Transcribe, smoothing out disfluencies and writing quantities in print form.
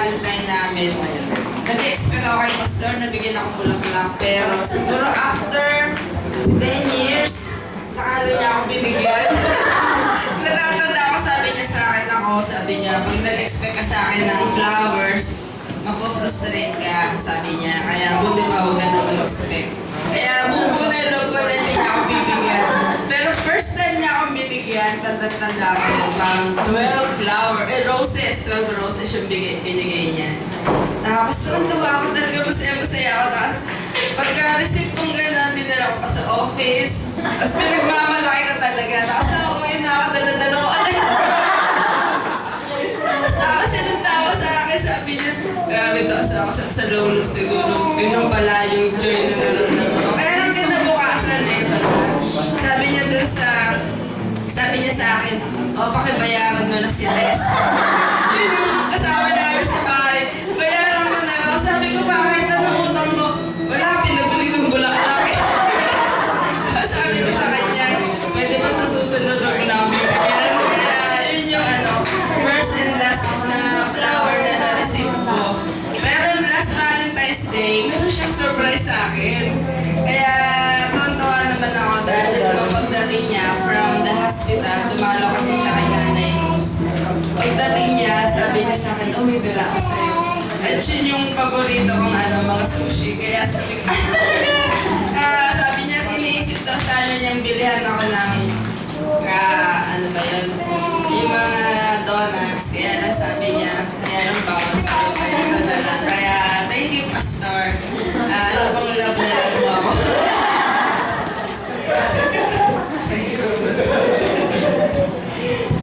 Valentine namin, nag-expect ako kay Pastor na bigyan akong bulaklak. Pero siguro after 10 years, saka niya ako binigyan. Natatanda ako, sabi niya, pag nag-expect ka sa akin ng flowers, mapofrustrate ka, sabi niya. Kaya buti pa huwag ka na mag-expect. Kaya buo na loob ko na hindi niya ako bibigyan. Pero first time niya akong binigyan, tanda ko yun, parang 12 roses yung binigay niya. Tapos tuwa ako talaga, masaya ako. Tapos pagka-receive kong gano'n, dinala ko pa sa office. Tapos pinagmamalaki ko talaga. Tapos nauwi na ako, dala-dala ko. Tapos tawa siya ng tawa sa akin, sabi niya, grabe taas ako sa loob siguro. Ganun pala yung joy na naramdaman ko. Kaya lang kinabukasan sabi niya dun sa akin, pakibayaran mo na si Tess. Yun yung kasama namin sa bahay. Bayaran mo na ako. Sabi ko, bakit? Anong utang mo? Wala, pinabili kong bulaklak. Sabi ko sa kanya, pwede ba sa susunod ako namin bigyan? Kaya yun yung first and last na flower na na-receive ko. Pero last Valentine's Day, meron siyang surprise sa akin. Kaya tontuwa naman ako dahil pagdating niya from the hospital, dumalo kasi siya kay Nanay Rose. Pagdating niya, sabi niya sa akin, may bira ako sa'yo. At yun yung paborito kong mga sushi. Kaya sabi ko, sabi niya, iniisip daw sana niyang bilihan ako ng, yung mga donuts. Kaya lang sabi niya, kaya lang bawal sa'yo. Kaya ito na lang. Kaya, thank you, Pastor. Ano bang love na love mo ako?